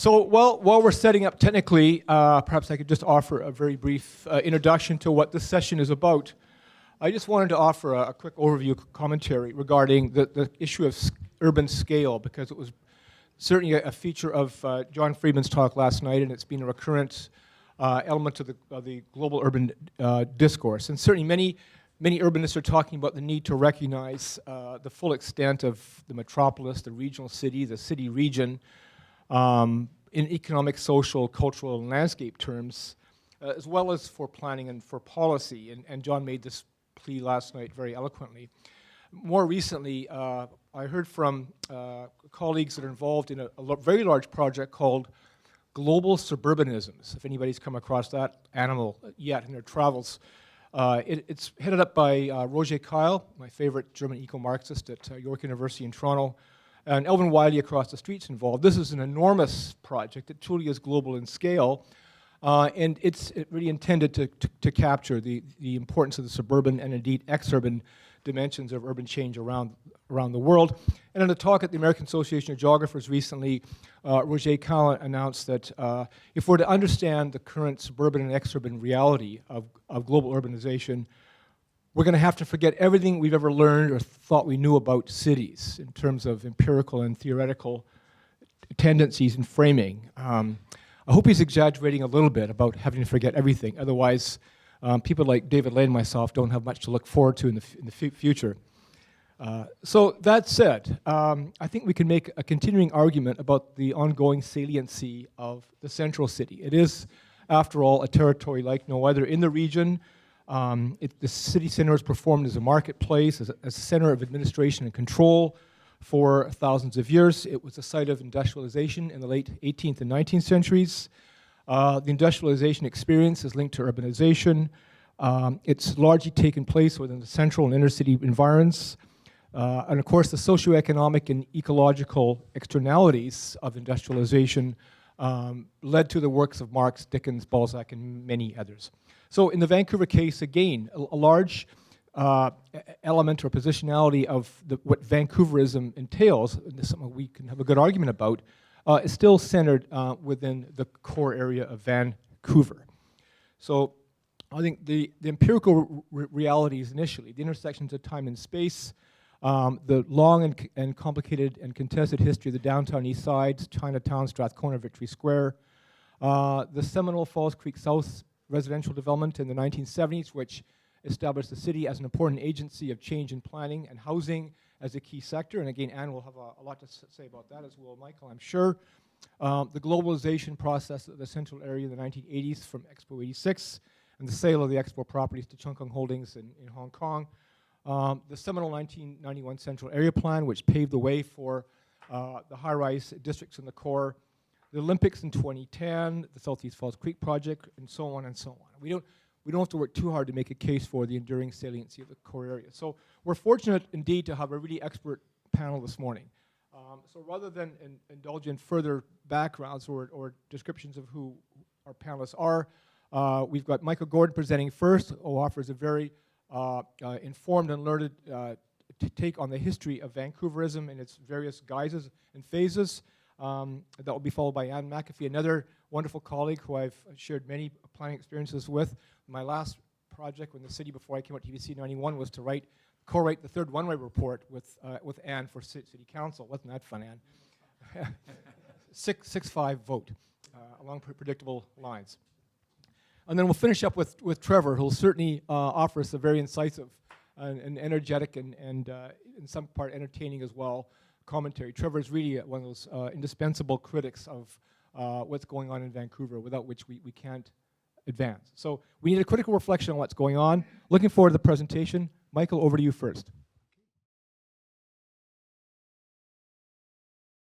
So while we're setting up technically, perhaps I could just offer a very brief introduction to what this session is about. I just wanted to offer a quick overview commentary regarding the issue of urban scale, because it was certainly a feature of John Friedman's talk last night, and it's been a recurrent element of the global urban discourse. And certainly many urbanists are talking about the need to recognize the full extent of the metropolis, the regional city, the city region, in economic, social, cultural, and landscape terms, as well as for planning and for policy. And John made this plea last night very eloquently. More recently, I heard from colleagues that are involved in a very large project called Global Suburbanisms, if anybody's come across that animal yet in their travels. It's headed up by Roger Kyle, my favorite German eco-Marxist at York University in Toronto, and Elvin Wiley across the street's involved. This is an enormous project. It truly is global in scale, and it's really intended to capture the importance of the suburban and indeed exurban dimensions of urban change around the world. And in a talk at the American Association of Geographers recently, Roger Kyle announced that if we're to understand the current suburban and exurban reality of global urbanization, we're going to have to forget everything we've ever learned or thought we knew about cities in terms of empirical and theoretical tendencies and framing. I hope he's exaggerating a little bit about having to forget everything. Otherwise, people like David Lane and myself don't have much to look forward to in the future. So that said, I think we can make a continuing argument about the ongoing saliency of the central city. It is, after all, a territory like no other in the region. The city center is performed as a marketplace, as a center of administration and control for thousands of years. It was a site of industrialization in the late 18th and 19th centuries. The industrialization experience is linked to urbanization. It's largely taken place within the central and inner city environs. And of course, the socioeconomic and ecological externalities of industrialization led to the works of Marx, Dickens, Balzac, and many others. So in the Vancouver case, again, a large element or positionality of what Vancouverism entails, and this is something we can have a good argument about, is still centered within the core area of Vancouver. So I think the empirical realities initially, the intersections of time and space, the long and complicated and contested history of the downtown east side, Chinatown, Strathcona, Victory Square, the Seminole Falls Creek South residential development in the 1970s, which established the city as an important agency of change in planning and housing as a key sector. And again, Anne will have a lot to say about that, as will Michael, I'm sure. The globalization process of the central area in the 1980s from Expo 86, and the sale of the Expo properties to Chung Kung Holdings in Hong Kong. The seminal 1991 Central Area Plan, which paved the way for the high-rise districts in the core, the Olympics in 2010, the Southeast Falls Creek project, and so on and so on. We don't have to work too hard to make a case for the enduring saliency of the core area. So we're fortunate indeed to have a really expert panel this morning. So rather than indulge in further backgrounds or descriptions of who our panelists are, we've got Michael Gordon presenting first, who offers a very informed and learned take on the history of Vancouverism in its various guises and phases. That will be followed by Anne McAfee, another wonderful colleague who I've shared many planning experiences with. My last project when the city, before I came out to TBC 91, was to co-write the third one-way report with Anne for City Council. Wasn't that fun, Anne? 6-5 vote along predictable lines. And then we'll finish up with Trevor, who will certainly offer us a very incisive and energetic and in some part entertaining as well commentary. Trevor is really one of those indispensable critics of what's going on in Vancouver, without which we can't advance. So we need a critical reflection on what's going on. Looking forward to the presentation. Michael, over to you first.